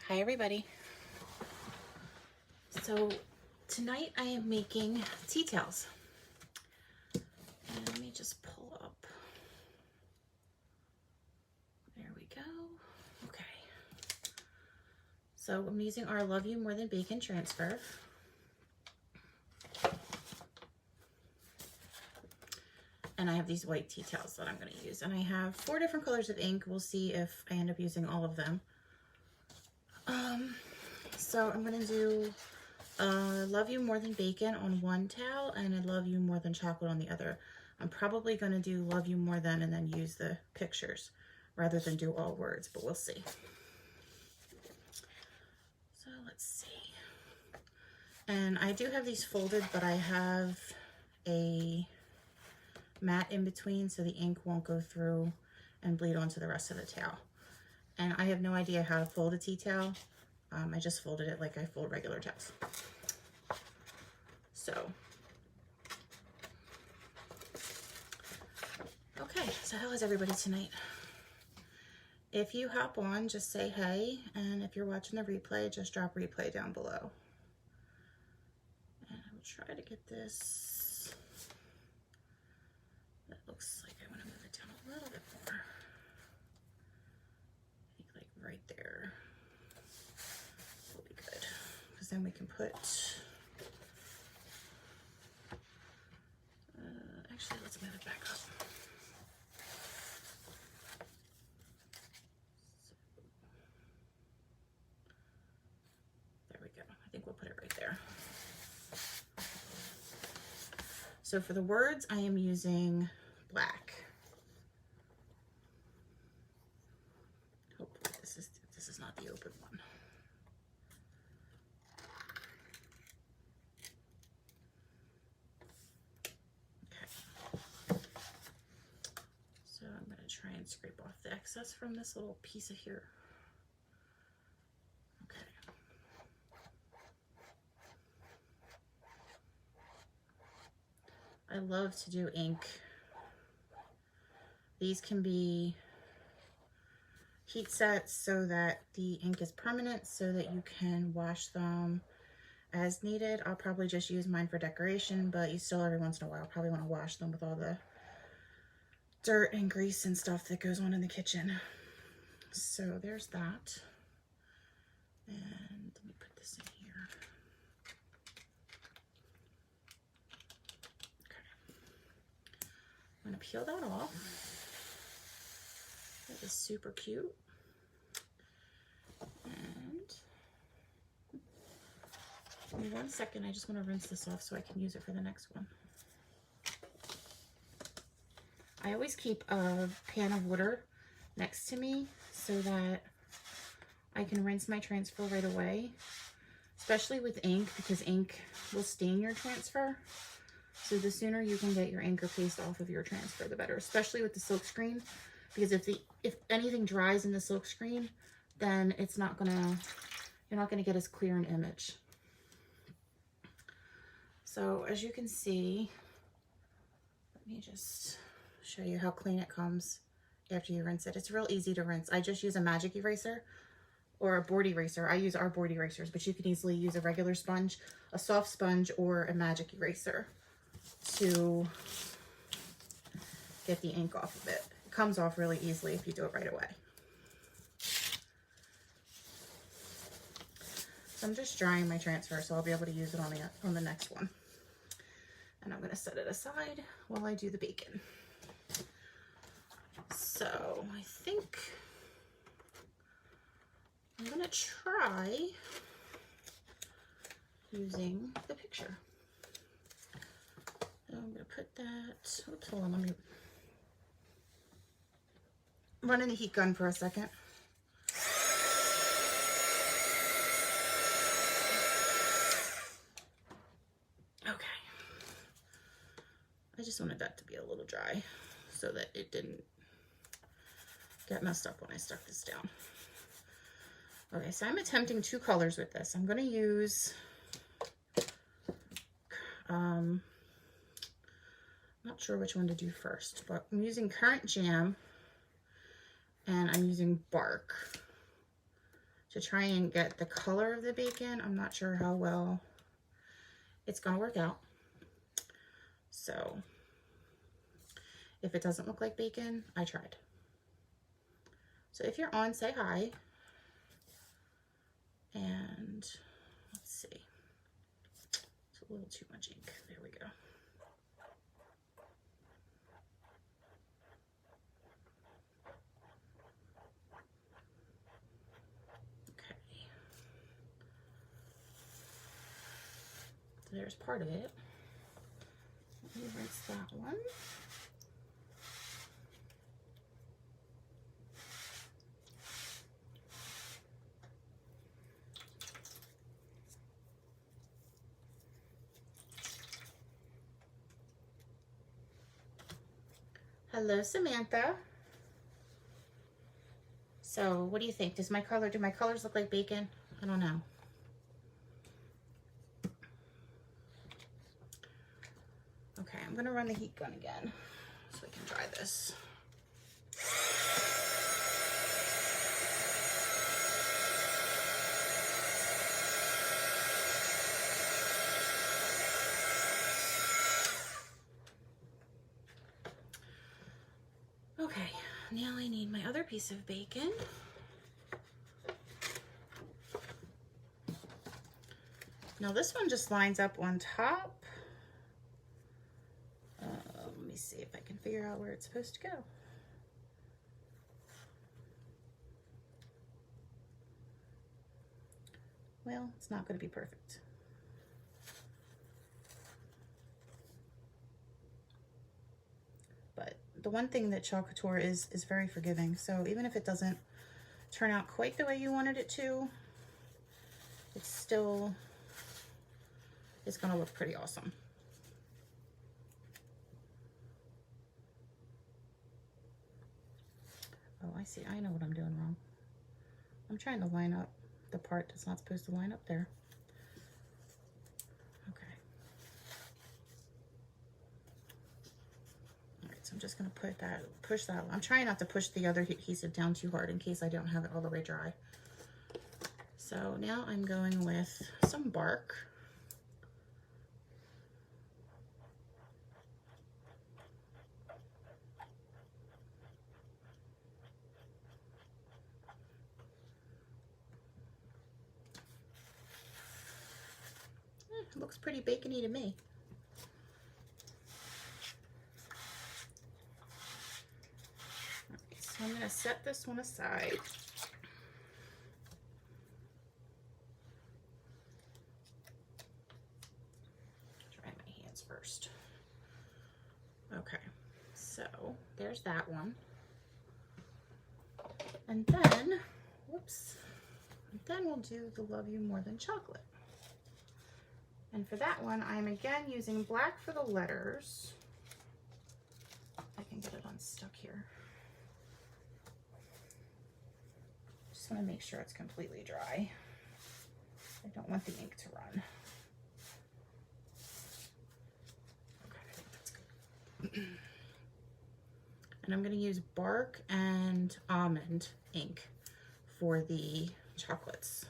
Hi everybody. So tonight I am making tea towels. And let me just pull up. There we go. Okay. So I'm using our Love You More Than Bacon transfer. And I have these white tea towels that I'm going to use. And I have 4 different colors of ink. We'll see if I end up using all of them. So I'm going to do Love You More Than Bacon on one towel and I Love You More Than Chocolate on the other. I'm probably going to do Love You More Than and then use the pictures rather than do all words, but we'll see. So let's see. And I do have these folded, but I have a mat in between so the ink won't go through and bleed onto the rest of the towel. And I have no idea how to fold a tea towel. I just folded it like I fold regular towels. So, okay, so how is everybody tonight? If you hop on, just say hey, and if you're watching the replay, just drop replay down below. And I will try to get this. That looks like I want to move it down a little bit more. I think like right there will be good, because then we can put, actually let's move it back up. There we go. I think we'll put it right there. So for the words, I am using black. Hopefully this is not the open one. Okay. So I'm going to try and scrape off the excess from this little piece of here. Okay. I love to do ink. These can be heat sets so that the ink is permanent so that you can wash them as needed. I'll probably just use mine for decoration, but you still every once in a while probably want to wash them with all the dirt and grease and stuff that goes on in the kitchen. So there's that. And let me put this in here. Okay. I'm going to peel that off. That is super cute. And give me 1 second, I just want to rinse this off so I can use it for the next one. I always keep a pan of water next to me so that I can rinse my transfer right away, especially with ink, because ink will stain your transfer. So the sooner you can get your ink or paste off of your transfer, the better, especially with the silk screen, because if anything dries in the silk screen, then it's not gonna, you're not gonna get as clear an image. So as you can see, let me just show you how clean it comes after you rinse it. It's real easy to rinse. I just use a magic eraser or a board eraser. I use our board erasers, but you can easily use a regular sponge, a soft sponge, or a magic eraser to get the ink off of it. It comes off really easily if you do it right away. So I'm just drying my transfer so I'll be able to use it on the next one. And I'm going to set it aside while I do the bacon. So I think I'm going to try using the picture. So I'm going to put that, oops, hold on, let me run in the heat gun for a second. Okay. I just wanted that to be a little dry so that it didn't get messed up when I stuck this down. Okay, so I'm attempting 2 colors with this. I'm going to use, not sure which one to do first, but I'm using Currant Jam and I'm using Bark. to try and get the color of the bacon. I'm not sure how well it's gonna work out. So if it doesn't look like bacon, I tried. So if you're on, say hi. And let's see, it's a little too much ink. There we go. Okay. So there's part of it. Let me rinse that one. Hello, Samantha. So what do you think? Do my colors look like bacon? I don't know. Okay, I'm gonna run the heat gun again so we can try this. Okay, now I need my other piece of bacon. Now this one just lines up on top. Let me see if I can figure out where it's supposed to go. Well, it's not going to be perfect. But the one thing that Chalk Couture is very forgiving. So even if it doesn't turn out quite the way you wanted it to, it's still, it's going to look pretty awesome. Oh, I see. I know what I'm doing wrong. I'm trying to line up the part that's not supposed to line up there. Okay. All right, so I'm just going to push that. I'm trying not to push the other adhesive down too hard in case I don't have it all the way dry. So now I'm going with some bark. It looks pretty bacony to me. Alright, so I'm going to set this one aside. Dry my hands first. Okay, so there's that one. And then, whoops, then we'll do the Love You More Than Chocolate. And for that one, I'm again using black for the letters. I can get it unstuck here. Just want to make sure it's completely dry. I don't want the ink to run. Okay, I think that's good. And I'm going to use bark and almond ink for the chocolates.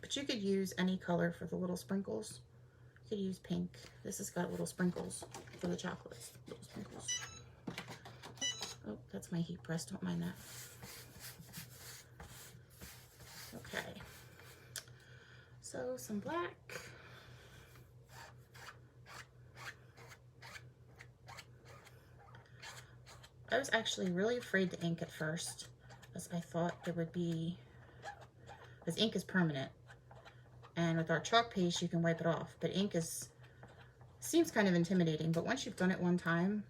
But you could use any color for the little sprinkles. You could use pink. This has got little sprinkles for the chocolates. Little sprinkles. Oh, that's my heat press. Don't mind that. Okay. So some black. I was actually really afraid to ink at first, as I thought it would be, because ink is permanent. And with our chalk paste, you can wipe it off. But ink seems kind of intimidating. But once you've done it one time,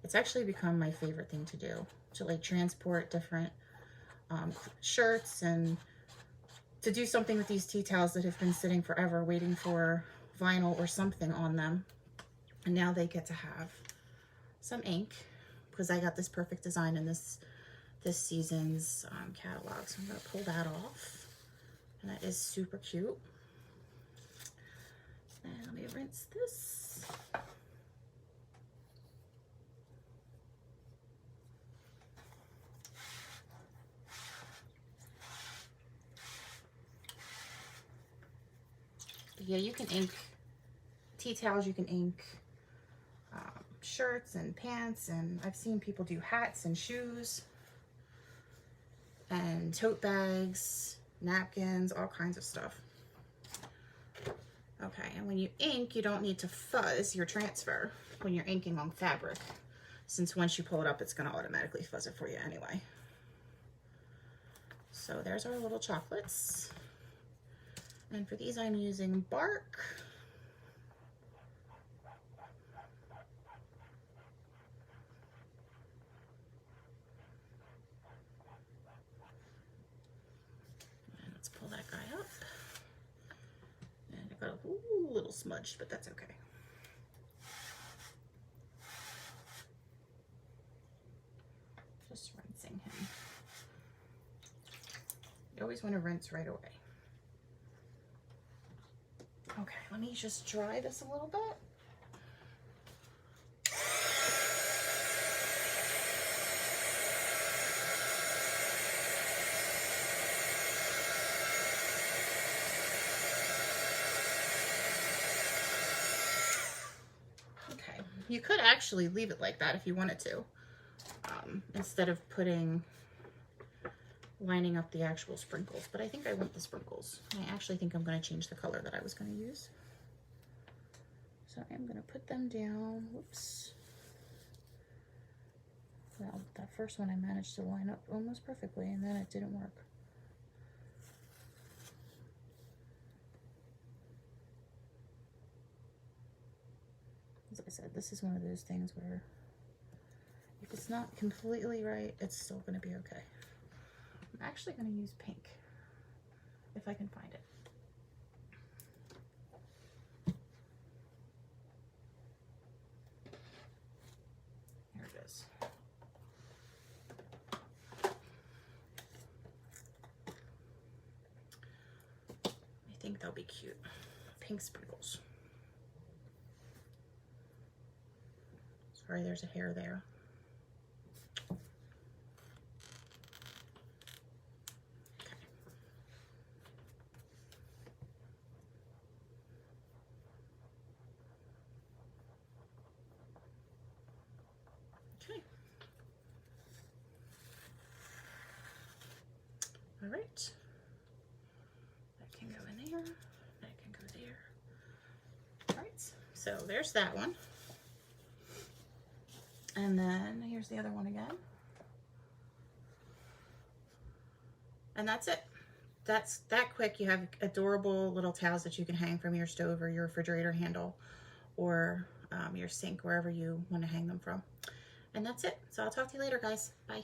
it's actually become my favorite thing to do. To like transport different shirts and to do something with these tea towels that have been sitting forever waiting for vinyl or something on them. And now they get to have some ink because I got this perfect design in this season's catalog. So I'm going to pull that off. And that is super cute. And let me rinse this. Yeah, you can ink tea towels, you can ink shirts and pants, and I've seen people do hats and shoes and tote bags, napkins, all kinds of stuff. Okay, and when you ink, you don't need to fuzz your transfer when you're inking on fabric, since once you pull it up, it's going to automatically fuzz it for you anyway. So there's our little chocolates. And for these, I'm using bark. And let's pull that guy up. And I got a little smudged, but that's okay. Just rinsing him. You always want to rinse right away. Okay, let me just dry this a little bit. Okay, you could actually leave it like that if you wanted to, instead of lining up the actual sprinkles, but I think I want the sprinkles. I actually think I'm going to change the color that I was going to use. So I'm going to put them down. Whoops. Well, that first one I managed to line up almost perfectly, and then it didn't work. As I said, this is one of those things where if it's not completely right, it's still going to be okay. I'm actually going to use pink, if I can find it. Here it is. I think they'll be cute. Pink sprinkles. Sorry, there's a hair there. All right, that can go in there, that can go there. All right, so there's that one. And then here's the other one again. And that's it. That's that quick. You have adorable little towels that you can hang from your stove or your refrigerator handle, or your sink, wherever you want to hang them from. And that's it. So I'll talk to you later, guys. Bye.